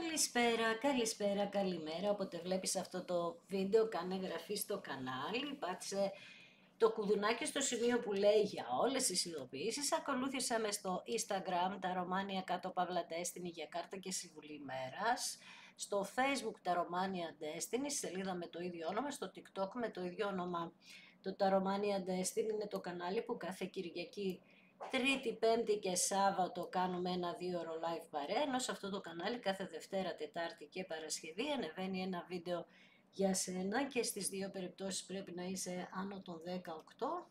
Καλησπέρα, καλησπέρα, καλημέρα. Όποτε βλέπεις αυτό το βίντεο, κάνε εγγραφή στο κανάλι, πάτσε το κουδουνάκι στο σημείο που λέει για όλες τις ειδοποιήσεις. Ακολούθησέ με στο Instagram, τα Ρωμάνια κάτω Παύλα Destiny για κάρτα και συμβουλή μέρας. Στο Facebook, τα Ρωμάνια Destiny, σελίδα με το ίδιο όνομα. Στο TikTok με το ίδιο όνομα. Το τα Ρωμάνια Destiny είναι το κανάλι που κάθε Κυριακή, Τρίτη, Πέμπτη και Σάββατο κάνουμε ένα 2ωρο live παρέα, ενώ σε αυτό το κανάλι κάθε Δευτέρα, Τετάρτη και Παρασκευή ανεβαίνει ένα βίντεο για σένα και στις δύο περιπτώσεις πρέπει να είσαι άνω των 18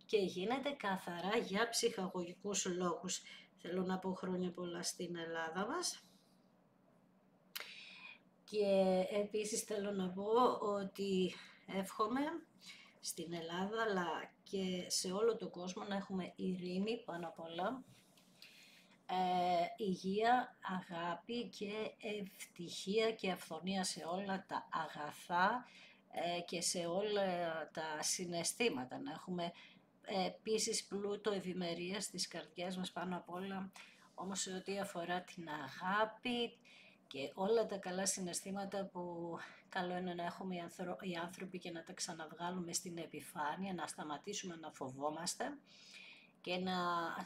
και γίνεται καθαρά για ψυχαγωγικούς λόγους. Θέλω να πω χρόνια πολλά στην Ελλάδα μας. Και επίσης θέλω να πω ότι εύχομαι στην Ελλάδα αλλά και σε όλο τον κόσμο να έχουμε ειρήνη πάνω απ' όλα, υγεία, αγάπη και ευτυχία και αυθονία σε όλα τα αγαθά και σε όλα τα συναισθήματα. Να έχουμε επίσης πλούτο ευημερία στις καρδιές μας πάνω απ' όλα, όμως σε ό,τι αφορά την αγάπη και όλα τα καλά συναισθήματα που καλό είναι να έχουμε οι άνθρωποι και να τα ξαναβγάλουμε στην επιφάνεια, να σταματήσουμε να φοβόμαστε και να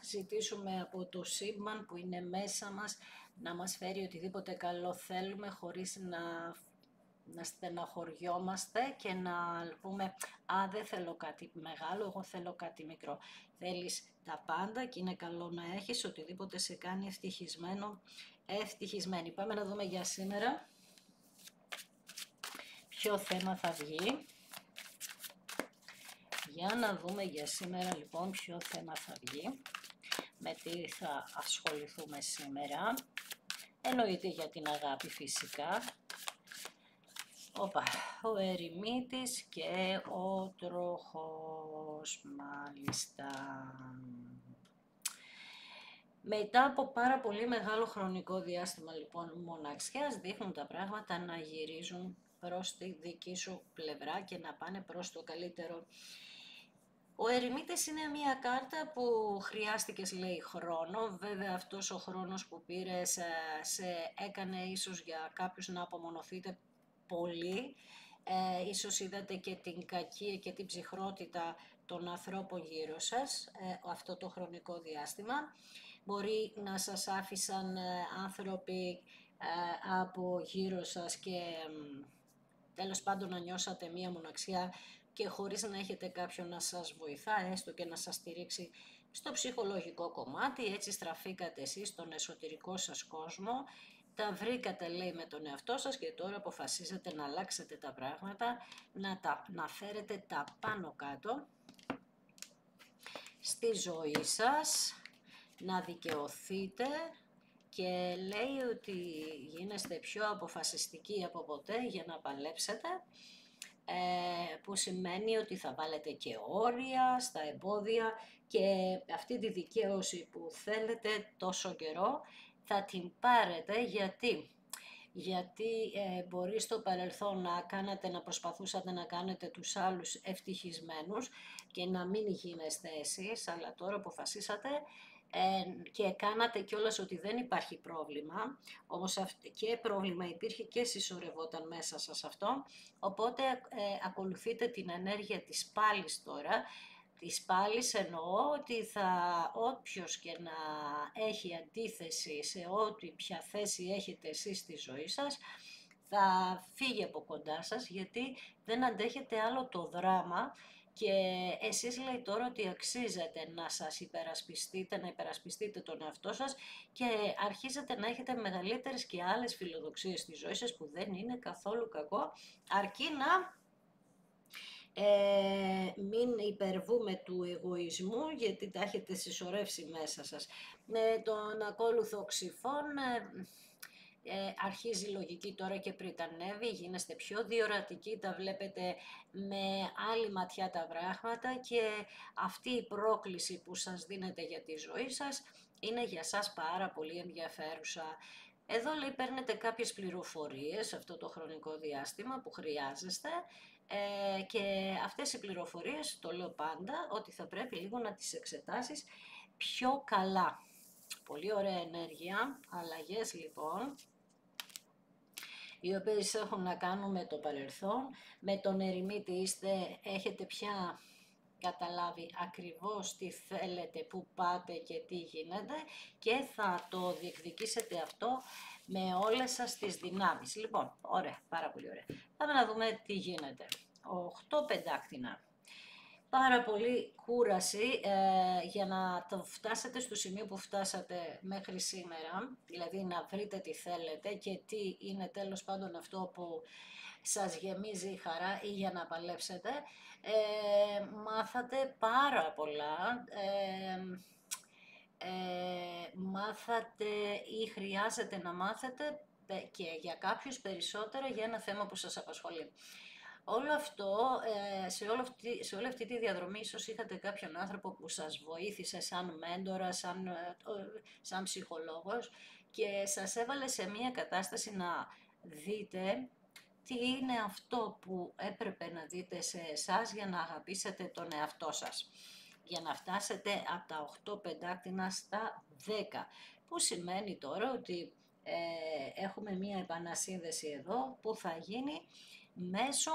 ζητήσουμε από το σύμπαν που είναι μέσα μας να μας φέρει οτιδήποτε καλό θέλουμε χωρίς να στεναχωριόμαστε και να πούμε «Α, δεν θέλω κάτι μεγάλο, εγώ θέλω κάτι μικρό». Θέλεις τα πάντα και είναι καλό να έχεις οτιδήποτε σε κάνει ευτυχισμένο, ευτυχισμένη. Πάμε να δούμε για σήμερα ποιο θέμα θα βγει. Για να δούμε για σήμερα λοιπόν ποιο θέμα θα βγει, με τι θα ασχοληθούμε σήμερα. Εννοείται για την αγάπη φυσικά. Ο ερημίτης και ο τροχός, μάλιστα. Μετά από πάρα πολύ μεγάλο χρονικό διάστημα λοιπόν μοναξιάς δείχνουν τα πράγματα να γυρίζουν προς τη δική σου πλευρά και να πάνε προς το καλύτερο. Ο ερημίτης είναι μια κάρτα που χρειάστηκες λέει χρόνο, βέβαια αυτός ο χρόνος που πήρες σε έκανε ίσως για κάποιους να απομονωθείτε πολύ, ίσως είδατε και την κακία και την ψυχρότητα των ανθρώπων γύρω σας αυτό το χρονικό διάστημα. Μπορεί να σας άφησαν άνθρωποι από γύρω σας και τέλος πάντων να νιώσατε μία μοναξιά και χωρίς να έχετε κάποιον να σας βοηθά, έστω και να σας στηρίξει στο ψυχολογικό κομμάτι, έτσι στραφήκατε εσείς στον εσωτερικό σας κόσμο, τα βρήκατε λέει με τον εαυτό σας και τώρα αποφασίζετε να αλλάξετε τα πράγματα, να φέρετε τα πάνω κάτω στη ζωή σας, να δικαιωθείτε και λέει ότι γίνεστε πιο αποφασιστικοί από ποτέ για να παλέψετε, που σημαίνει ότι θα βάλετε και όρια στα εμπόδια και αυτή τη δικαίωση που θέλετε τόσο καιρό θα την πάρετε. Γιατί μπορεί στο παρελθόν να προσπαθούσατε να κάνετε τους άλλους ευτυχισμένους και να μην γίνεστε εσείς, αλλά τώρα αποφασίσατε και κάνατε κιόλας ότι δεν υπάρχει πρόβλημα, όμως και πρόβλημα υπήρχε και συσσωρευόταν μέσα σας αυτό, οπότε ακολουθείτε την ενέργεια της πάλης τώρα. Της πάλης εννοώ ότι όποιος και να έχει αντίθεση σε ό,τι ποια θέση έχετε εσείς στη ζωή σας, θα φύγει από κοντά σας γιατί δεν αντέχετε άλλο το δράμα και εσείς λέει τώρα ότι αξίζετε να σας υπερασπιστείτε, να υπερασπιστείτε τον εαυτό σας και αρχίζετε να έχετε μεγαλύτερες και άλλες φιλοδοξίες στη ζωή σας που δεν είναι καθόλου κακό, αρκεί να μην υπερβούμε του εγωισμού γιατί τα έχετε συσσωρεύσει μέσα σας. Με τον ακόλουθο Ξυφών αρχίζει η λογική τώρα και πριτανεύει, γίνεστε πιο διορατικοί, τα βλέπετε με άλλη ματιά τα πράγματα και αυτή η πρόκληση που σας δίνεται για τη ζωή σας είναι για σας πάρα πολύ ενδιαφέρουσα. Εδώ λέει παίρνετε κάποιες πληροφορίες αυτό το χρονικό διάστημα που χρειάζεστε και αυτές οι πληροφορίες, το λέω πάντα, ότι θα πρέπει λίγο να τις εξετάσεις πιο καλά. Πολύ ωραία ενέργεια, αλλαγές λοιπόν. οι οποίες έχουν να κάνουν με το παρελθόν, με τον ερημίτη έχετε πια καταλάβει ακριβώς τι θέλετε, πού πάτε και τι γίνεται και θα το διεκδικήσετε αυτό με όλες σας τις δυνάμεις. Λοιπόν, ωραία, πάρα πολύ ωραία. Πάμε να δούμε τι γίνεται. 8 πεντάκτηνα. Πάρα πολύ κούραση για να το φτάσετε στο σημείο που φτάσατε μέχρι σήμερα, δηλαδή να βρείτε τι θέλετε και τι είναι τέλος πάντων αυτό που σας γεμίζει η χαρά ή για να παλέψετε. Μάθατε πάρα πολλά, μάθατε ή χρειάζεται να μάθετε και για κάποιους περισσότερα για ένα θέμα που σας απασχολεί. Όλο αυτό, σε όλη αυτή τη διαδρομή ίσως είχατε κάποιον άνθρωπο που σας βοήθησε σαν μέντορα, σαν ψυχολόγος και σας έβαλε σε μια κατάσταση να δείτε τι είναι αυτό που έπρεπε να δείτε σε εσάς για να αγαπήσετε τον εαυτό σας. Για να φτάσετε από τα 8 πεντάκτηνα στα 10, που σημαίνει τώρα ότι έχουμε μία επανασύνδεση εδώ που θα γίνει μέσω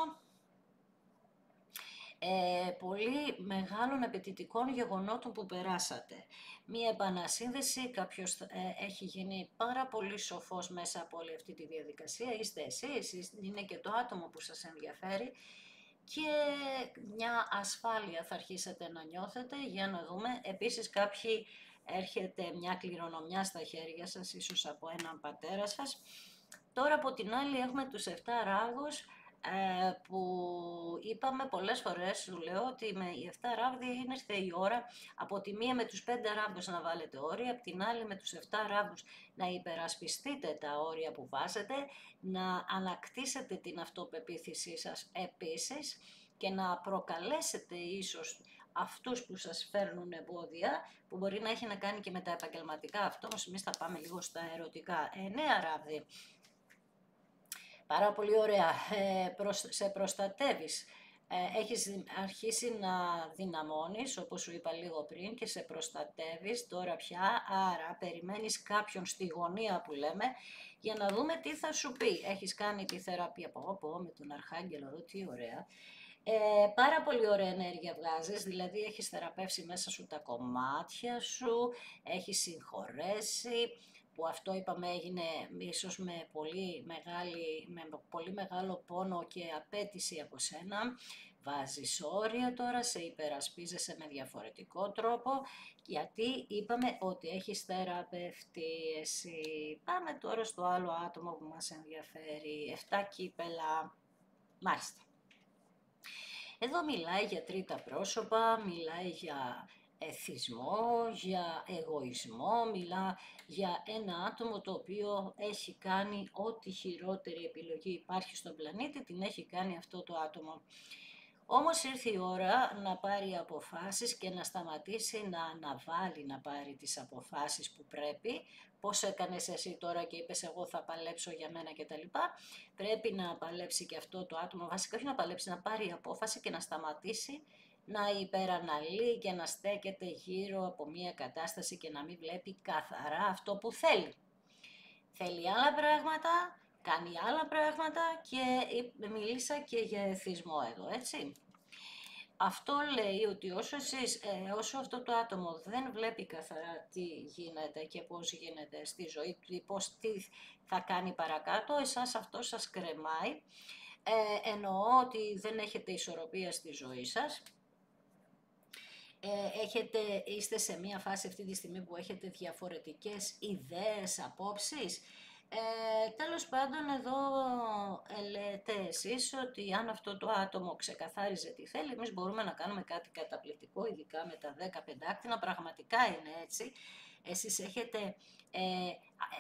πολύ μεγάλων απαιτητικών γεγονότων που περάσατε. Μία επανασύνδεση, κάποιος έχει γίνει πάρα πολύ σοφός μέσα από όλη αυτή τη διαδικασία, είστε εσείς, είναι και το άτομο που σας ενδιαφέρει και μια ασφάλεια θα αρχίσετε να νιώθετε για να δούμε. Επίσης κάποιοι έρχεται μια κληρονομιά στα χέρια σας, ίσως από έναν πατέρα σας. Τώρα από την άλλη έχουμε τους 7 ράγους, που είπαμε πολλές φορές, σου λέω ότι με οι 7 ράβδοι είναι ήρθε η ώρα από τη μία με τους 5 ράβδους να βάλετε όρια, από την άλλη με τους 7 ράβδους να υπερασπιστείτε τα όρια που βάζετε, να ανακτήσετε την αυτοπεποίθησή σας επίσης και να προκαλέσετε ίσως αυτούς που σας φέρνουν εμπόδια, που μπορεί να έχει να κάνει και με τα επαγγελματικά, αυτό όμως εμείς θα πάμε λίγο στα ερωτικά. 9 ράβδοι. Πάρα πολύ ωραία, σε προστατεύεις, έχεις αρχίσει να δυναμώνεις, όπως σου είπα λίγο πριν, και σε προστατεύεις τώρα πια, άρα περιμένεις κάποιον στη γωνία που λέμε, για να δούμε τι θα σου πει. Έχεις κάνει τη θεραπεία, με τον Αρχάγγελο εδώ, τι ωραία. Πάρα πολύ ωραία ενέργεια βγάζεις, δηλαδή έχεις θεραπεύσει μέσα σου τα κομμάτια σου, έχεις συγχωρέσει, που αυτό είπαμε έγινε ίσως με πολύ μεγάλο πόνο και απέτηση από σένα. Βάζεις όρια τώρα, σε υπερασπίζεσαι με διαφορετικό τρόπο, γιατί είπαμε ότι έχεις θεραπευτεί εσύ. Πάμε τώρα στο άλλο άτομο που μας ενδιαφέρει, 7 κύπελα, μάλιστα. Εδώ μιλάει για τρίτα πρόσωπα, μιλάει για εθισμό, για εγωισμό, μιλά για ένα άτομο το οποίο έχει κάνει ό,τι χειρότερη επιλογή υπάρχει στον πλανήτη, την έχει κάνει αυτό το άτομο. Όμως ήρθε η ώρα να πάρει αποφάσεις και να σταματήσει να αναβάλει να πάρει τις αποφάσεις που πρέπει. Πώς έκανες εσύ τώρα και είπες εγώ θα παλέψω για μένα κτλ. Πρέπει να παλέψει και αυτό το άτομο, βασικά όχι να παλέψει, να πάρει απόφαση και να σταματήσει να υπεραναλύει και να στέκεται γύρω από μια κατάσταση και να μην βλέπει καθαρά αυτό που θέλει. Θέλει άλλα πράγματα, κάνει άλλα πράγματα και μίλησα και για εθισμό εδώ, έτσι. Αυτό λέει ότι όσο αυτό το άτομο δεν βλέπει καθαρά τι γίνεται και πώς γίνεται στη ζωή του, τι θα κάνει παρακάτω, εσάς αυτό σας κρεμάει. Εννοώ ότι δεν έχετε ισορροπία στη ζωή σας. Είστε σε μια φάση αυτή τη στιγμή που έχετε διαφορετικές ιδέες, απόψεις. Τέλος πάντων εδώ λέτε εσείς ότι αν αυτό το άτομο ξεκαθάριζε τι θέλει, εμείς μπορούμε να κάνουμε κάτι καταπληκτικό, ειδικά με τα 10 πεντάκτηνα, πραγματικά είναι έτσι. Εσείς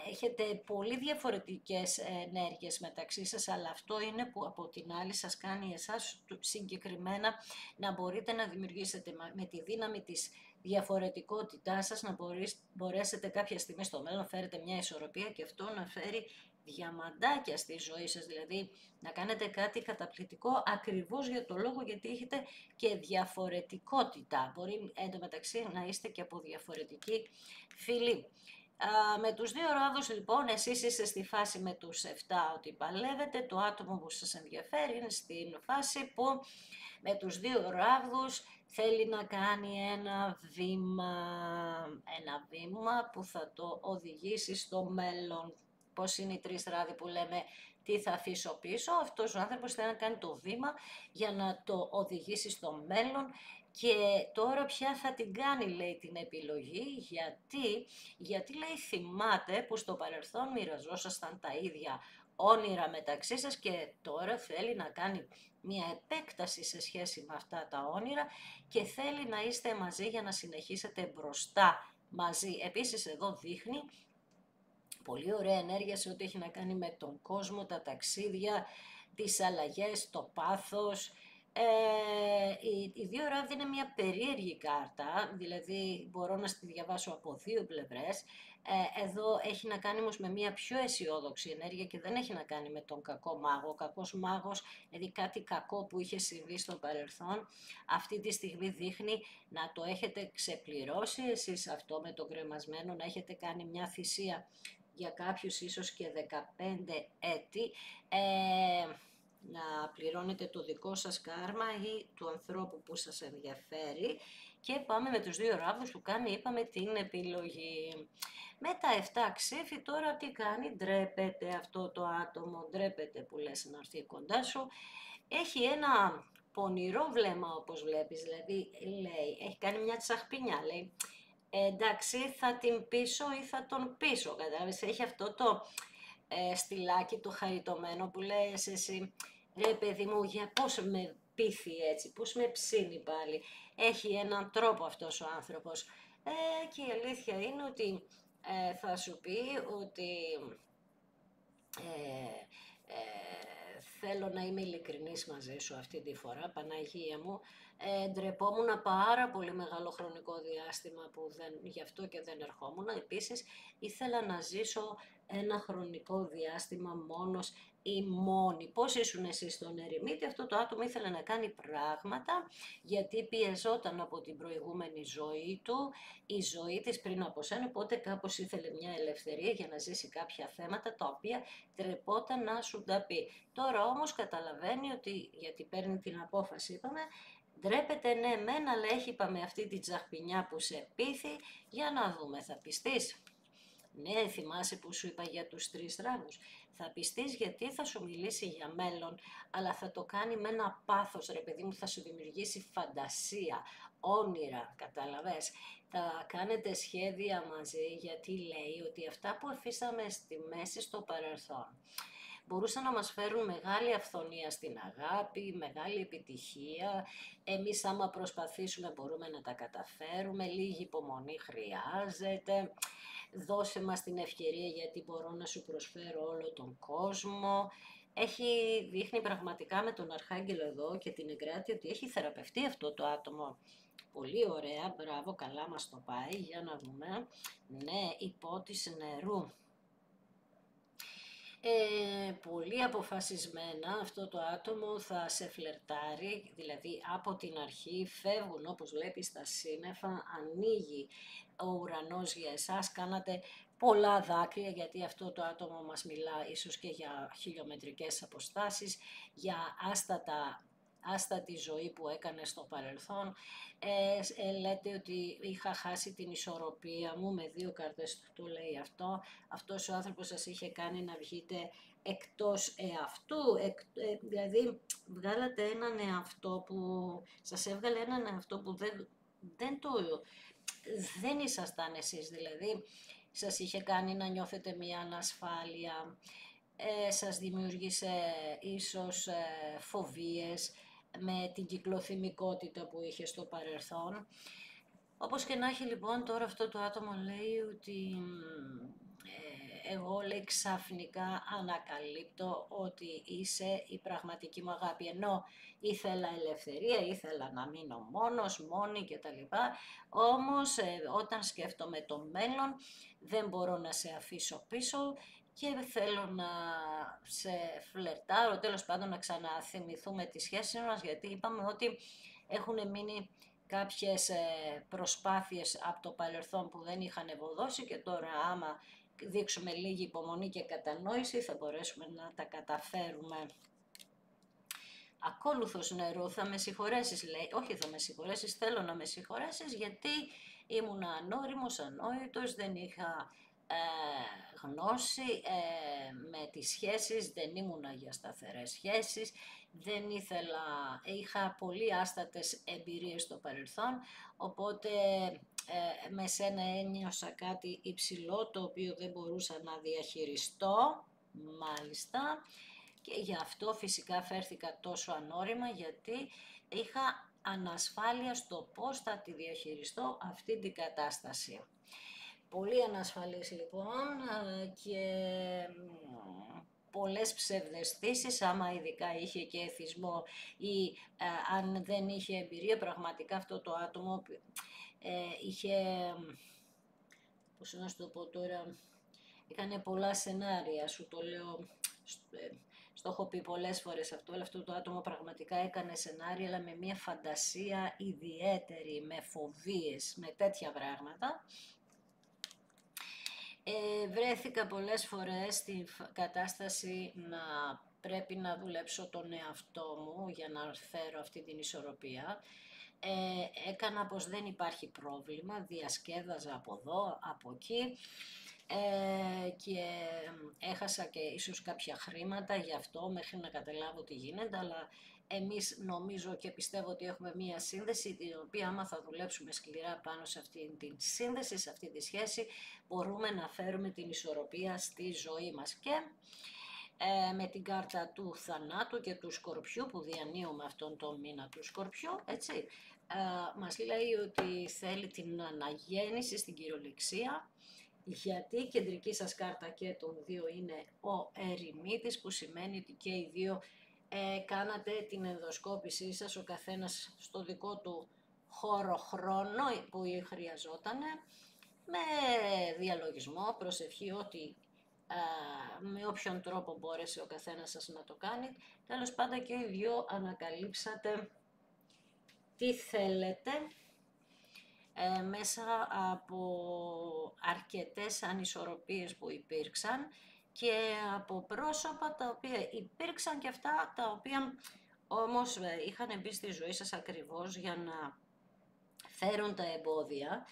έχετε πολύ διαφορετικές ενέργειες μεταξύ σας, αλλά αυτό είναι που από την άλλη σας κάνει εσάς συγκεκριμένα να μπορείτε να δημιουργήσετε με τη δύναμη της διαφορετικότητάς σας, να μπορέσετε κάποια στιγμή στο μέλλον να φέρετε μια ισορροπία και αυτό να φέρει διαμαντάκια στη ζωή σας, δηλαδή να κάνετε κάτι καταπληκτικό ακριβώς για το λόγο γιατί έχετε και διαφορετικότητα. Μπορεί εντωμεταξύ να είστε και από διαφορετική φυλή. Με τους δύο ράβδους λοιπόν, εσείς είστε στη φάση με τους 7 ότι παλεύετε, το άτομο που σας ενδιαφέρει είναι στην φάση που με τους δύο ράβδους θέλει να κάνει ένα βήμα που θα το οδηγήσει στο μέλλον. Πώς είναι οι τρεις ράβδοι που λέμε τι θα αφήσω πίσω, αυτός ο άνθρωπος θέλει να κάνει το βήμα για να το οδηγήσει στο μέλλον. Και τώρα πια θα την κάνει, λέει, την επιλογή, γιατί λέει θυμάται που στο παρελθόν μοιραζόσασταν τα ίδια όνειρα μεταξύ σας και τώρα θέλει να κάνει μια επέκταση σε σχέση με αυτά τα όνειρα και θέλει να είστε μαζί για να συνεχίσετε μπροστά μαζί. Επίσης εδώ δείχνει πολύ ωραία ενέργεια σε ό,τι έχει να κάνει με τον κόσμο, τα ταξίδια, τις αλλαγές, το πάθος. Οι δύο ράβδοι είναι μια περίεργη κάρτα, δηλαδή μπορώ να τη διαβάσω από δύο πλευρές. Εδώ έχει να κάνει όμως με μια πιο αισιόδοξη ενέργεια και δεν έχει να κάνει με τον κακό μάγο. Ο κακός μάγος, δηλαδή κάτι κακό που είχε συμβεί στο παρελθόν, αυτή τη στιγμή δείχνει να το έχετε ξεπληρώσει εσείς αυτό με τον κρεμασμένο, να έχετε κάνει μια θυσία για κάποιους ίσως και 15 έτη, να πληρώνετε το δικό σας κάρμα ή του ανθρώπου που σας ενδιαφέρει. Και πάμε με τους δύο ράβδους που κάνει, είπαμε, την επιλογή. Με τα 7 ξέφη τώρα τι κάνει, ντρέπεται αυτό το άτομο, ντρέπεται που λες να έρθει κοντά σου. Έχει ένα πονηρό βλέμμα όπως βλέπεις, δηλαδή λέει, έχει κάνει μια τσαχπινιά, λέει, εντάξει, θα την πείσω ή θα τον πείσω, κατάλαβες, έχει αυτό το στυλάκι το χαριτωμένο που λες εσύ, ρε παιδί μου, για πώς με πείθει έτσι, πώς με ψήνει πάλι. Έχει έναν τρόπο αυτός ο άνθρωπος. Και η αλήθεια είναι ότι θα σου πει ότι ε, θέλω να είμαι ειλικρινής μαζί σου αυτή τη φορά, Παναγία μου. Ντρεπόμουν πάρα πολύ μεγάλο χρονικό διάστημα που γι' αυτό και δεν ερχόμουν. Επίσης, ήθελα να ζήσω ένα χρονικό διάστημα μόνος ή μόνη. Πώς ήσουν εσείς στον ερημίτη, αυτό το άτομο ήθελε να κάνει πράγματα, γιατί πιεζόταν από την προηγούμενη ζωή του, η ζωή της πριν από σένα, οπότε κάπως ήθελε μια ελευθερία για να ζήσει κάποια θέματα τα οποία τρεπόταν να σου τα πει. Τώρα όμως καταλαβαίνει ότι, γιατί παίρνει την απόφαση, είπαμε, ντρέπεται ναι μεν, αλλά έχει, είπαμε, αυτή την τσαχπινιά που σε πείθει. Για να δούμε, θα πιστείς? Ναι, θυμάσαι που σου είπα για τους τρεις ράβους. Θα πιστείς γιατί θα σου μιλήσει για μέλλον, αλλά θα το κάνει με ένα πάθος, ρε παιδί μου, θα σου δημιουργήσει φαντασία, όνειρα, καταλαβες. Θα κάνετε σχέδια μαζί, γιατί λέει ότι αυτά που αφήσαμε στη μέση στο παρελθόν μπορούσαν να μας φέρουν μεγάλη αυθονία στην αγάπη, μεγάλη επιτυχία. Εμείς άμα προσπαθήσουμε μπορούμε να τα καταφέρουμε, λίγη υπομονή χρειάζεται. Δώσε μας την ευκαιρία γιατί μπορώ να σου προσφέρω όλο τον κόσμο. Δείχνει πραγματικά με τον Αρχάγγελο εδώ και την Εγκράτη ότι έχει θεραπευτεί αυτό το άτομο. Πολύ ωραία, μπράβο, καλά μας το πάει, για να δούμε. Ναι, υπότιση νερού. Πολύ αποφασισμένα αυτό το άτομο θα σε φλερτάρει, δηλαδή από την αρχή φεύγουν, όπως βλέπεις, τα σύννεφα, ανοίγει ο ουρανός για εσάς, κάνατε πολλά δάκρυα, γιατί αυτό το άτομο μας μιλά ίσως και για χιλιομετρικές αποστάσεις, για άστατη ζωή που έκανε στο παρελθόν. Λέτε ότι είχα χάσει την ισορροπία μου, με δύο κάρτες το λέει αυτό. Αυτός ο άνθρωπος σας είχε κάνει να βγείτε εκτός εαυτού, δηλαδή βγάλατε έναν εαυτό που, σας έβγαλε έναν εαυτό που δεν ήσασταν εσείς, δηλαδή σας είχε κάνει να νιώθετε μια ανασφάλεια, σας δημιούργησε ίσως φοβίες με την κυκλοθυμικότητα που είχε στο παρελθόν. Όπως και να έχει λοιπόν, τώρα αυτό το άτομο λέει ότι εγώ, λέει, ξαφνικά ανακαλύπτω ότι είσαι η πραγματική μου αγάπη, ενώ ήθελα ελευθερία, ήθελα να μείνω μόνος, μόνη κτλ. Όμως όταν σκέφτομαι το μέλλον δεν μπορώ να σε αφήσω πίσω και θέλω να σε φλερτάρω, τέλος πάντων να ξαναθυμηθούμε τη σχέση μας, γιατί είπαμε ότι έχουν μείνει κάποιες προσπάθειες από το παρελθόν που δεν είχαν ευωδώσει και τώρα άμα δείξουμε λίγη υπομονή και κατανόηση θα μπορέσουμε να τα καταφέρουμε. Ακόλουθος νερού, θα με συγχωρέσεις λέει, όχι θα με συγχωρέσεις, θέλω να με συγχωρέσεις γιατί ήμουν ανώριμος, ανόητος, δεν είχα γνώση με τις σχέσεις, δεν ήμουνα για σταθερές σχέσεις, δεν ήθελα, είχα πολύ άστατες εμπειρίες στο παρελθόν, οπότε με σένα ένιωσα κάτι υψηλό το οποίο δεν μπορούσα να διαχειριστώ, μάλιστα, και γι' αυτό φυσικά φέρθηκα τόσο ανώριμα γιατί είχα ανασφάλεια στο πώς θα τη διαχειριστώ αυτή την κατάσταση. Πολύ ανασφαλής λοιπόν και πολλές ψευδαισθήσεις, άμα ειδικά είχε και εθισμό ή αν δεν είχε εμπειρία, πραγματικά αυτό το άτομο είχε, πώς να σου το πω τώρα, έκανε πολλά σενάρια, σου το λέω, στο έχω πει πολλές φορές αυτό, αλλά αυτό το άτομο πραγματικά έκανε σενάρια, αλλά με μια φαντασία ιδιαίτερη, με φοβίες, με τέτοια πράγματα. Βρέθηκα πολλές φορές στην κατάσταση να πρέπει να δουλέψω τον εαυτό μου για να φέρω αυτή την ισορροπία. Έκανα πως δεν υπάρχει πρόβλημα, διασκέδαζα από εδώ, από εκεί και έχασα και ίσως κάποια χρήματα γι' αυτό μέχρι να καταλάβω τι γίνεται, αλλά εμείς νομίζω και πιστεύω ότι έχουμε μία σύνδεση την οποία άμα θα δουλέψουμε σκληρά πάνω σε αυτή τη σύνδεση, σε αυτή τη σχέση, μπορούμε να φέρουμε την ισορροπία στη ζωή μας. Και με την κάρτα του θανάτου και του Σκορπιού που διανύουμε αυτόν τον μήνα του Σκορπιού, έτσι, μας λέει ότι θέλει την αναγέννηση στην κυριολεξία, γιατί η κεντρική σας κάρτα και των δύο είναι ο ερημίτης, που σημαίνει ότι και οι δύο κάνατε την ενδοσκόπησή σας, ο καθένας στο δικό του χώρο χρόνο που χρειαζόταν, με διαλογισμό, προσευχή, ότι με όποιον τρόπο μπόρεσε ο καθένας σας να το κάνει. Τέλος πάντων και οι δύο ανακαλύψατε τι θέλετε μέσα από αρκετές ανισορροπίες που υπήρξαν και από πρόσωπα τα οποία υπήρξαν και αυτά τα οποία όμως είχαν μπει στη ζωή σας ακριβώς για να φέρουν τα εμπόδια,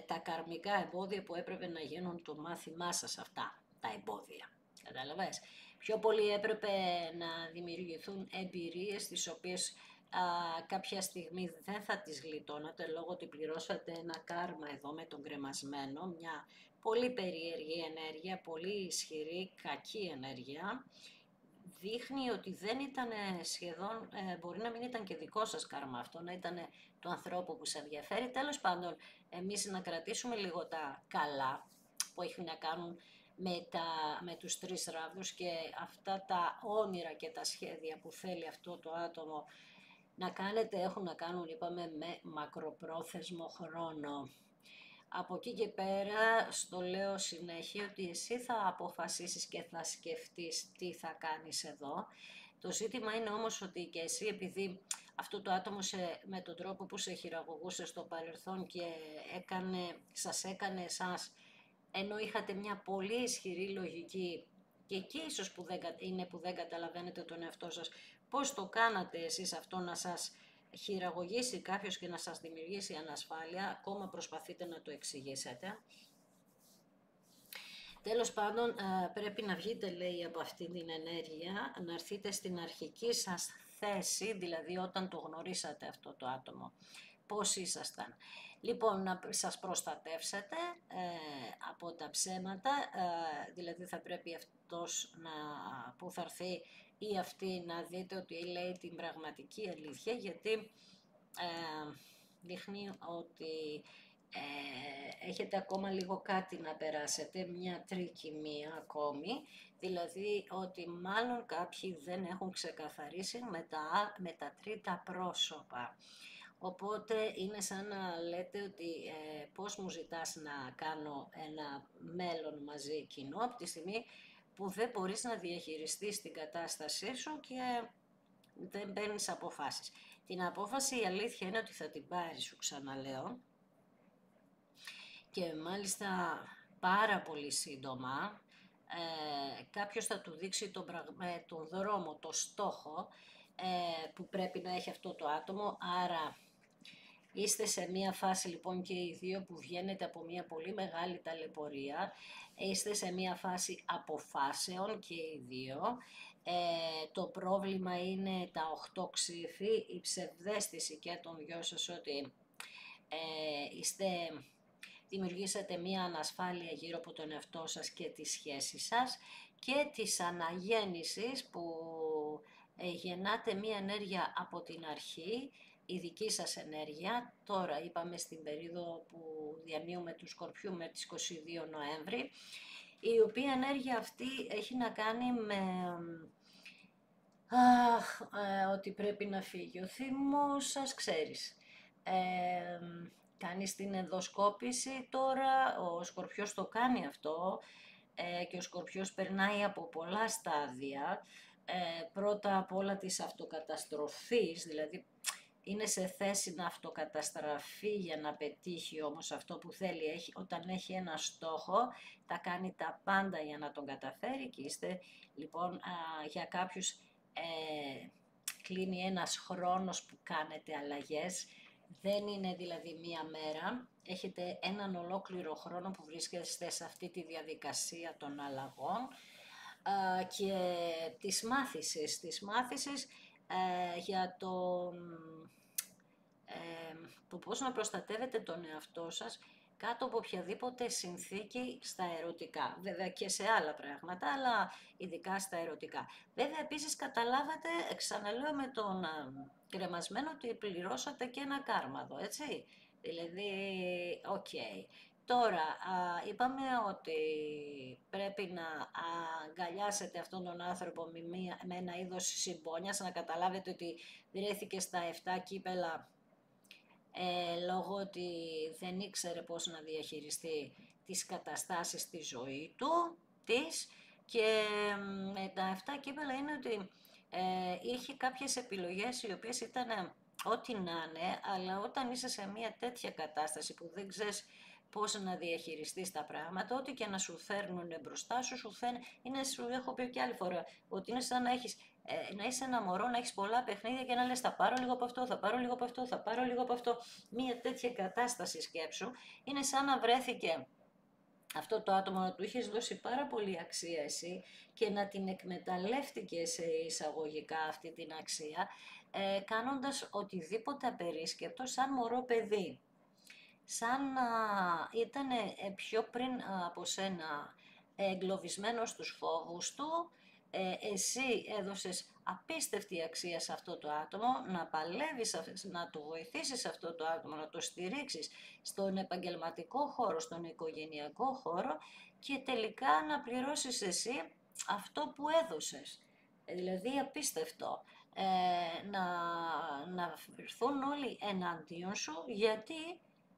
τα καρμικά εμπόδια που έπρεπε να γίνουν το μάθημά σας αυτά τα εμπόδια. Καταλαβες. Πιο πολύ έπρεπε να δημιουργηθούν εμπειρίες τις οποίες κάποια στιγμή δεν θα τις γλιτώνατε λόγω ότι πληρώσατε ένα κάρμα εδώ με τον κρεμασμένο, μια πολύ περίεργη ενέργεια, πολύ ισχυρή, κακή ενέργεια. Δείχνει ότι δεν ήταν σχεδόν, μπορεί να μην ήταν και δικό σας κάρμα αυτό, να ήταν του ανθρώπου που σε ενδιαφέρει. Τέλος πάντων, εμείς να κρατήσουμε λίγο τα καλά που έχουν να κάνουν με τους τρεις ράβδους και αυτά τα όνειρα και τα σχέδια που θέλει αυτό το άτομο να κάνετε, έχουν να κάνουν, είπαμε, με μακροπρόθεσμο χρόνο. Από εκεί και πέρα, στο λέω συνέχεια, ότι εσύ θα αποφασίσεις και θα σκεφτείς τι θα κάνεις εδώ. Το ζήτημα είναι όμως ότι και εσύ, επειδή αυτό το άτομο με τον τρόπο που σε χειραγωγούσε στο παρελθόν και σας έκανε εσάς, ενώ είχατε μια πολύ ισχυρή λογική, και εκεί ίσως που δεν καταλαβαίνετε τον εαυτό σας, πώς το κάνατε εσείς αυτό να σας χειραγωγήσει κάποιος και να σας δημιουργήσει ανασφάλεια, ακόμα προσπαθείτε να το εξηγήσετε. Τέλος πάντων, πρέπει να βγείτε, λέει, από αυτή την ενέργεια, να έρθετε στην αρχική σας θέση, δηλαδή όταν το γνωρίσατε αυτό το άτομο. Πώς ήσασταν. Λοιπόν, να σας προστατεύσετε από τα ψέματα, δηλαδή θα πρέπει αυτός που θα έρθει ή αυτή να δείτε ότι λέει την πραγματική αλήθεια, γιατί δείχνει ότι έχετε ακόμα λίγο κάτι να περάσετε, μια τρικυμία ακόμη, δηλαδή ότι μάλλον κάποιοι δεν έχουν ξεκαθαρίσει με τα τρίτα πρόσωπα. Οπότε είναι σαν να λέτε ότι πώς μου ζητάς να κάνω ένα μέλλον μαζί κοινό από τη στιγμή που δεν μπορείς να διαχειριστείς την κατάστασή σου και δεν παίρνεις αποφάσεις. Την απόφαση η αλήθεια είναι ότι θα την πάρει, σου ξαναλέω, και μάλιστα πάρα πολύ σύντομα. Κάποιος θα του δείξει τον δρόμο, το στόχο που πρέπει να έχει αυτό το άτομο, άρα είστε σε μία φάση λοιπόν και οι δύο που βγαίνετε από μία πολύ μεγάλη ταλαιπωρία, είστε σε μία φάση αποφάσεων και οι δύο. Το πρόβλημα είναι τα 8 ξύφη, η ψευδαίσθηση και των δυο σας ότι δημιουργήσατε μία ανασφάλεια γύρω από τον εαυτό σας και τη σχέση σας και της αναγέννησης που γεννάτε μία ενέργεια από την αρχή, η δική σας ενέργεια. Τώρα είπαμε στην περίοδο που διανύουμε του Σκορπιού με τις 22 Νοέμβρη, η οποία ενέργεια αυτή έχει να κάνει με ότι πρέπει να φύγει ο θυμός σας, ξέρεις. Κάνεις την ενδοσκόπηση τώρα, ο Σκορπιός το κάνει αυτό και ο Σκορπιός περνάει από πολλά στάδια. Πρώτα απ' όλα της αυτοκαταστροφής, δηλαδή είναι σε θέση να αυτοκαταστραφεί για να πετύχει όμως αυτό που θέλει. Όταν έχει ένα στόχο, θα κάνει τα πάντα για να τον καταφέρει και είστε λοιπόν για κάποιους κλείνει ένας χρόνος που κάνετε αλλαγές. Δεν είναι δηλαδή μία μέρα, έχετε έναν ολόκληρο χρόνο που βρίσκεστε σε αυτή τη διαδικασία των αλλαγών και της μάθησης για το πώς να προστατεύετε τον εαυτό σας κάτω από οποιαδήποτε συνθήκη στα ερωτικά. Βέβαια και σε άλλα πράγματα, αλλά ειδικά στα ερωτικά. Βέβαια επίσης καταλάβατε, ξαναλέω με τον κρεμασμένο, ότι πληρώσατε και ένα κάρμα εδώ, έτσι. Δηλαδή, οκ. Τώρα, είπαμε ότι πρέπει να αγκαλιάσετε αυτόν τον άνθρωπο με ένα είδος συμπόνιας, να καταλάβετε ότι βρέθηκε στα 7 κύπελα λόγω ότι δεν ήξερε πώς να διαχειριστεί τις καταστάσεις στη ζωή και τα 7 κύπελα είναι ότι είχε κάποιες επιλογές οι οποίες ήταν ό,τι να είναι, αλλά όταν είσαι σε μια τέτοια κατάσταση που δεν ξέρεις πώς να διαχειριστείς τα πράγματα, ό,τι και να σου φέρνουν μπροστά σου σου έχω πει και άλλη φορά, ότι είναι σαν να είσαι ένα μωρό, να έχεις πολλά παιχνίδια και να λες θα πάρω λίγο από αυτό, θα πάρω λίγο από αυτό, θα πάρω λίγο από αυτό. Μία τέτοια κατάσταση σκέψου είναι σαν να βρέθηκε αυτό το άτομο, να του είχες δώσει πάρα πολύ αξία εσύ και να την εκμεταλλεύτηκε σε εισαγωγικά αυτή την αξία, κάνοντας οτιδήποτε απερίσκεπτο σαν μωρό παιδί. Σαν να ήταν πιο πριν από σένα εγκλωβισμένος στους φόβους του, εσύ έδωσες απίστευτη αξία σε αυτό το άτομο, να παλεύεις, να το βοηθήσεις αυτό το άτομο, να το στηρίξεις στον επαγγελματικό χώρο, στον οικογενειακό χώρο και τελικά να πληρώσεις εσύ αυτό που έδωσες. Δηλαδή απίστευτο. Να βρεθούν όλοι εναντίον σου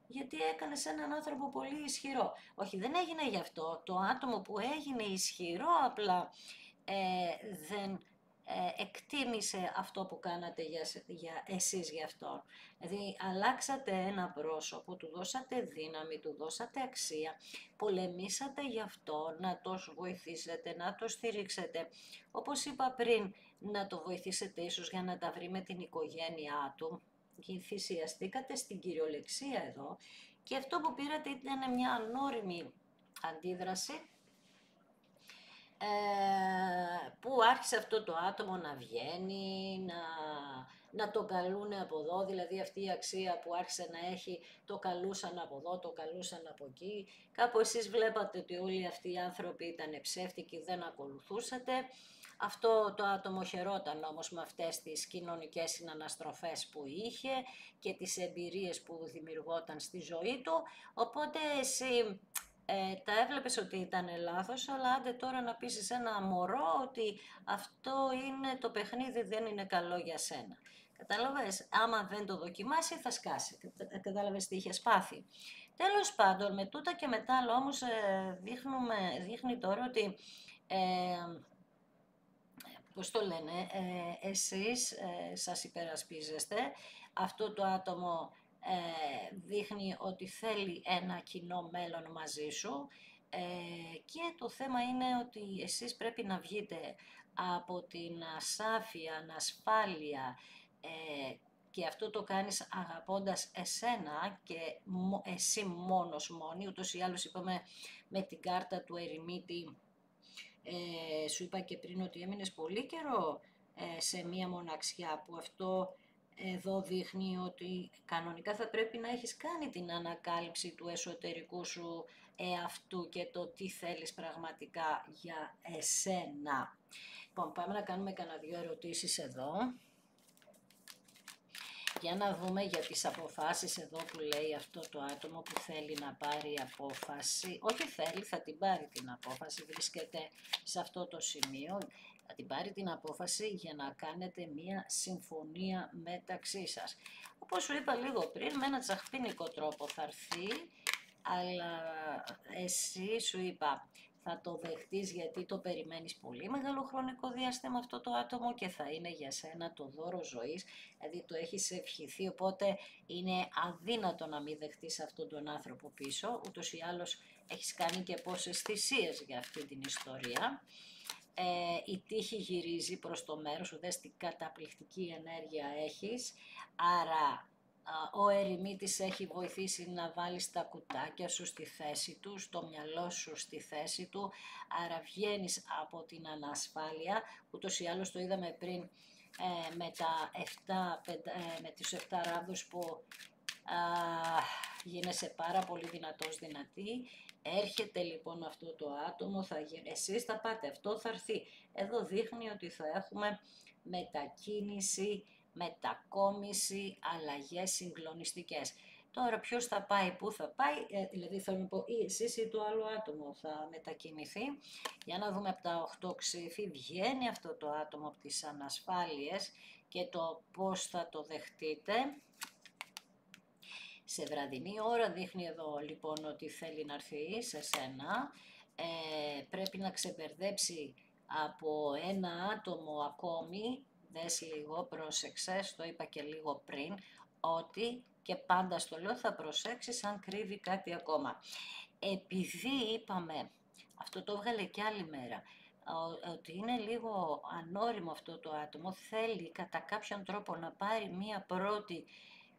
γιατί έκανες έναν άνθρωπο πολύ ισχυρό. Όχι, δεν έγινε γι' αυτό. Το άτομο που έγινε ισχυρό απλά δεν εκτίμησε αυτό που κάνατε εσείς γι' αυτό. Δηλαδή αλλάξατε ένα πρόσωπο, του δώσατε δύναμη, του δώσατε αξία, πολεμήσατε γι' αυτό, να το βοηθήσετε, να το στηρίξετε. Όπως είπα πριν, να το βοηθήσετε ίσως για να τα βρει με την οικογένειά του. Και θυσιαστήκατε στην κυριολεξία εδώ και αυτό που πήρατε ήταν μια ανώριμη αντίδραση που άρχισε αυτό το άτομο να βγαίνει, να το καλούν από εδώ, δηλαδή αυτή η αξία που άρχισε να έχει, το καλούσαν από εδώ, το καλούσαν από εκεί. Κάπου εσείς βλέπατε ότι όλοι αυτοί οι άνθρωποι ήταν ψεύτικοι, δεν ακολουθούσατε. Αυτό το άτομο χαιρόταν όμως με αυτές τις κοινωνικές συναναστροφές που είχε και τις εμπειρίες που δημιουργόταν στη ζωή του, οπότε εσύ τα έβλεπες ότι ήταν λάθος, αλλά άντε τώρα να πείσεις ένα μωρό ότι αυτό είναι το παιχνίδι, δεν είναι καλό για σένα. Κατάλαβες, άμα δεν το δοκιμάσει θα σκάσει. Κατάλαβες τι είχες πάθει. Τέλος πάντων, με τούτα και μετά άλλο όμως δείχνει τώρα ότι πώς το λένε, εσείς σας υπερασπίζεστε, αυτό το άτομο δείχνει ότι θέλει ένα κοινό μέλλον μαζί σου, και το θέμα είναι ότι εσείς πρέπει να βγείτε από την ασάφεια, ανασφάλεια, και αυτό το κάνεις αγαπώντας εσένα και εσύ μόνος μόνη, ούτως ή άλλως είπαμε με την κάρτα του ερημίτη. Σου είπα και πριν ότι έμεινες πολύ καιρό σε μία μοναξιά, που αυτό εδώ δείχνει ότι κανονικά θα πρέπει να έχεις κάνει την ανακάλυψη του εσωτερικού σου εαυτού και το τι θέλεις πραγματικά για εσένα. Λοιπόν, πάμε να κάνουμε κανένα δύο ερωτήσεις εδώ. Για να δούμε για τις αποφάσεις εδώ που λέει αυτό το άτομο που θέλει να πάρει απόφαση. Όχι θέλει, θα την πάρει την απόφαση, βρίσκεται σε αυτό το σημείο. Θα την πάρει την απόφαση για να κάνετε μία συμφωνία μεταξύ σας. Όπως σου είπα λίγο πριν, με ένα τσαχπίνικο τρόπο θα έρθει, αλλά εσύ σου είπα θα το δεχτείς γιατί το περιμένεις πολύ μεγάλο χρονικό διάστημα αυτό το άτομο και θα είναι για σένα το δώρο ζωής, δηλαδή το έχεις ευχηθεί, οπότε είναι αδύνατο να μην δεχτείς αυτόν τον άνθρωπο πίσω, ούτως ή άλλως έχεις κάνει και πόσες θυσίες για αυτή την ιστορία. Η τύχη γυρίζει προς το μέρος σου, δες τι καταπληκτική ενέργεια έχεις, άρα ο ερημίτης έχει βοηθήσει να βάλεις τα κουτάκια σου στη θέση του, το μυαλό σου στη θέση του, άρα βγαίνεις από την ανασφάλεια, ούτως ή άλλως το είδαμε πριν με, με τους 7 ράβδους που γίνεσαι πάρα πολύ δυνατός, δυνατή. Έρχεται λοιπόν αυτό το άτομο, εσείς θα πάτε, αυτό θα έρθει. Εδώ δείχνει ότι θα έχουμε μετακίνηση, μετακόμιση, αλλαγές συγκλονιστικές. Τώρα ποιος θα πάει, πού θα πάει, δηλαδή θέλω να πω ή εσείς ή το άλλο άτομο θα μετακινηθεί. Για να δούμε από τα 8 ξύφη, βγαίνει αυτό το άτομο από τις ανασφάλειες και το πώς θα το δεχτείτε. Σε βραδινή ώρα δείχνει εδώ λοιπόν ότι θέλει να έρθει σε σένα, πρέπει να ξεμπερδέψει από ένα άτομο ακόμη, δες λίγο, πρόσεξες, το είπα και λίγο πριν, ότι και πάντα στο λέω θα προσέξεις αν κρύβει κάτι ακόμα. Επειδή είπαμε, αυτό το έβγαλε και άλλη μέρα, ότι είναι λίγο ανώριμο αυτό το άτομο, θέλει κατά κάποιον τρόπο να πάρει μία πρώτη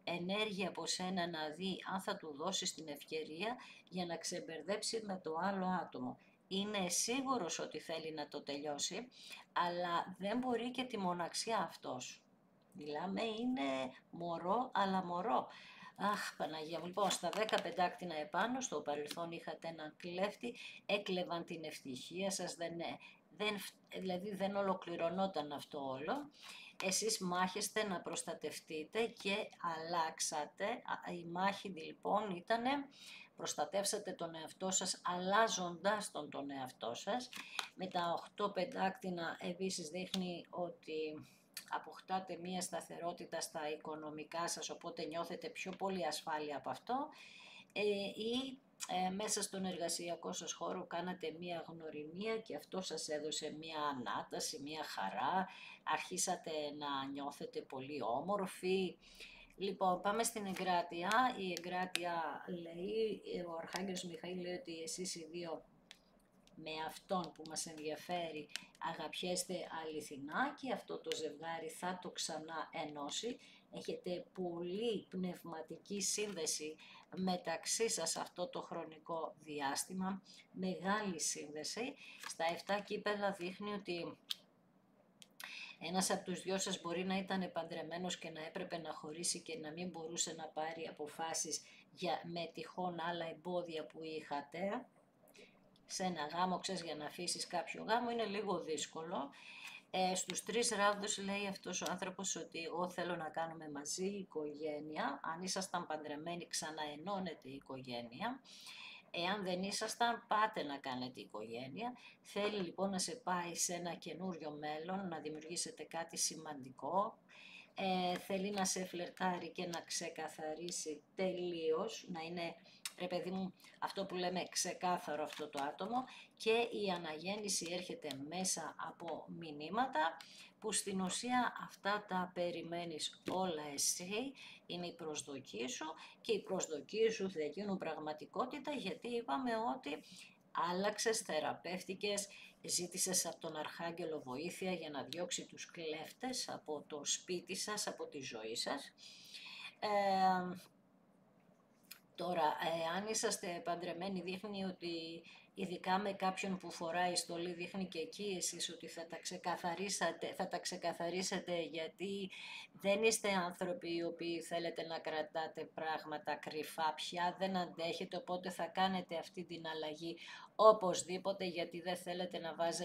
ενέργεια από σένα, να δει αν θα του δώσεις την ευκαιρία για να ξεμπερδέψει με το άλλο άτομο. Είναι σίγουρος ότι θέλει να το τελειώσει, αλλά δεν μπορεί και τη μοναξιά αυτός. Μιλάμε, είναι μωρό, αλλά μωρό. Αχ, Παναγία μου, λοιπόν, στα 10 πεντάκτηνα επάνω, στο παρελθόν είχατε έναν κλέφτη, έκλεβαν την ευτυχία σας, δηλαδή δεν ολοκληρωνόταν αυτό όλο. Εσείς μάχεστε να προστατευτείτε και αλλάξατε. Η μάχη λοιπόν ήταν προστατεύσατε τον εαυτό σας αλλάζοντας τον εαυτό σας. Με τα 8 πεντάκτηνα επίσης δείχνει ότι αποκτάτε μία σταθερότητα στα οικονομικά σας, οπότε νιώθετε πιο πολύ ασφάλεια από αυτό, ή μέσα στον εργασιακό σας χώρο κάνατε μία γνωριμία και αυτό σας έδωσε μία ανάταση, μία χαρά, αρχίσατε να νιώθετε πολύ όμορφοι. Λοιπόν, πάμε στην εγκράτεια. Η εγκράτεια λέει, ο Αρχάγγελος Μιχαήλ λέει ότι εσείς οι δύο με αυτόν που μας ενδιαφέρει αγαπιέστε αληθινά και αυτό το ζευγάρι θα το ξανά ενώσει. Έχετε πολύ πνευματική σύνδεση μεταξύ σας αυτό το χρονικό διάστημα, μεγάλη σύνδεση. Στα 7 κύπελα δείχνει ότι ένας από τους δυο σας μπορεί να ήταν παντρεμένος και να έπρεπε να χωρίσει και να μην μπορούσε να πάρει αποφάσεις με τυχόν άλλα εμπόδια που είχατε. Σε ένα γάμο, ξέρεις, για να αφήσεις κάποιο γάμο είναι λίγο δύσκολο. Στους 3 ράβδους λέει αυτός ο άνθρωπος ότι εγώ θέλω να κάνουμε μαζί οικογένεια. Αν ήσασταν παντρεμένοι ξαναενώνετε η οικογένεια. Εάν δεν ήσασταν πάτε να κάνετε οικογένεια. Θέλει λοιπόν να σε πάει σε ένα καινούριο μέλλον, να δημιουργήσετε κάτι σημαντικό. Θέλει να σε φλερτάρει και να ξεκαθαρίσει τελείως, να είναι ρε παιδί μου, αυτό που λέμε ξεκάθαρο αυτό το άτομο, και η αναγέννηση έρχεται μέσα από μηνύματα που στην ουσία αυτά τα περιμένεις όλα εσύ, είναι η προσδοκία σου και οι προσδοκίες σου θα γίνουν πραγματικότητα, γιατί είπαμε ότι άλλαξες, θεραπεύτηκες, ζήτησες από τον Αρχάγγελο βοήθεια για να διώξει τους κλέφτες από το σπίτι σας, από τη ζωή σας. Τώρα, αν είσαστε παντρεμένοι, δείχνει ότι ειδικά με κάποιον που φοράει στολή, δείχνει και εκεί εσείς ότι θα τα ξεκαθαρίσετε, γιατί δεν είστε άνθρωποι οι οποίοι θέλετε να κρατάτε πράγματα κρυφά πια, δεν αντέχετε, οπότε θα κάνετε αυτή την αλλαγή οπωσδήποτε, γιατί δεν θέλετε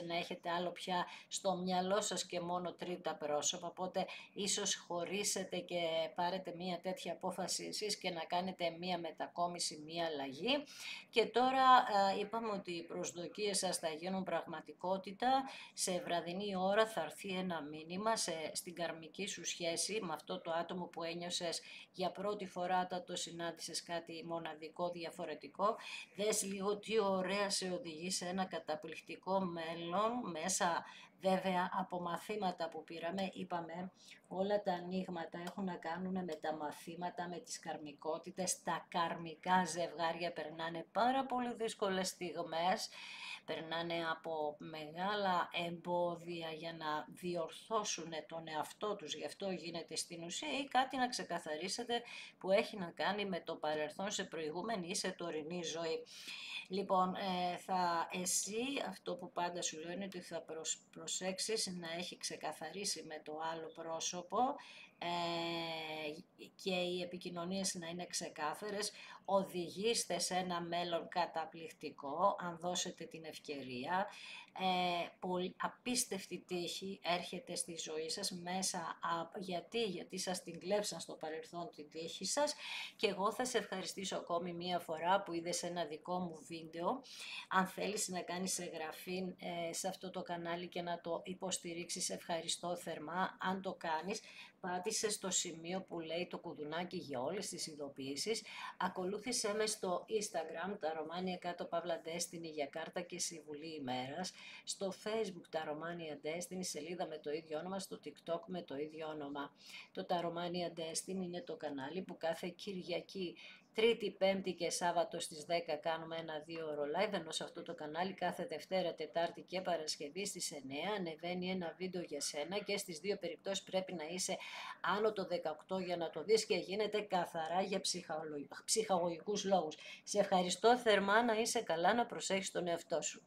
να έχετε άλλο πια στο μυαλό σας και μόνο τρίτα πρόσωπα, οπότε ίσως χωρίσετε και πάρετε μία τέτοια απόφαση εσείς και να κάνετε μία μετακόμιση, μία αλλαγή. Και τώρα είπαμε ότι οι προσδοκίες σας θα γίνουν πραγματικότητα. Σε βραδινή ώρα θα έρθει ένα μήνυμα στην καρμική σου σχέση με αυτό το άτομο που ένιωσες για πρώτη φορά όταν το συνάντησες, κάτι μοναδικό, διαφορετικό. Δες λίγο τι ωραία σε οδηγεί σε ένα καταπληκτικό μέλλον, μέσα βέβαια από μαθήματα που πήραμε. Είπαμε, όλα τα ανοίγματα έχουν να κάνουν με τα μαθήματα, με τις καρμικότητες. Τα καρμικά ζευγάρια περνάνε πάρα πολύ δύσκολες στιγμές, περνάνε από μεγάλα εμπόδια για να διορθώσουν τον εαυτό τους, γι' αυτό γίνεται στην ουσία, ή κάτι να ξεκαθαρίσετε που έχει να κάνει με το παρελθόν σε προηγούμενη ή σε τωρινή ζωή. Λοιπόν, εσύ αυτό που πάντα σου λέω είναι ότι θα προσέξεις να έχει ξεκαθαρίσει με το άλλο πρόσωπο και οι επικοινωνίες να είναι ξεκάθαρες. Οδηγήστε σε ένα μέλλον καταπληκτικό, αν δώσετε την ευκαιρία. Απίστευτη τύχη έρχεται στη ζωή σας μέσα γιατί σας την κλέψαν στο παρελθόν την τύχη σας, και εγώ θα σε ευχαριστήσω ακόμη μία φορά που είδες ένα δικό μου βίντεο. Αν θέλεις να κάνεις εγγραφή σε αυτό το κανάλι και να το υποστηρίξεις, ευχαριστώ θερμά. Αν το κάνεις, πάτησε στο σημείο που λέει το κουδουνάκι για όλες τις ειδοποιήσεις. Ακολούθησέ με στο Instagram, τα Romania κάτω Παύλα Destiny, για κάρτα και συμβουλή ημέρας. Στο Facebook, τα Romania Destiny, σελίδα με το ίδιο όνομα. Στο TikTok με το ίδιο όνομα. Το τα Romania Destiny είναι το κανάλι που κάθε Κυριακή, Τρίτη, Πέμπτη και Σάββατο στις 10 κάνουμε ένα 2ωρο live, ενώ σε αυτό το κανάλι κάθε Δευτέρα, Τετάρτη και Παρασκευή στις 9 ανεβαίνει ένα βίντεο για σένα, και στις δύο περιπτώσεις πρέπει να είσαι άνω το 18 για να το δεις, και γίνεται καθαρά για ψυχαγωγικούς λόγους. Σε ευχαριστώ θερμά, να είσαι καλά, να προσέχεις τον εαυτό σου.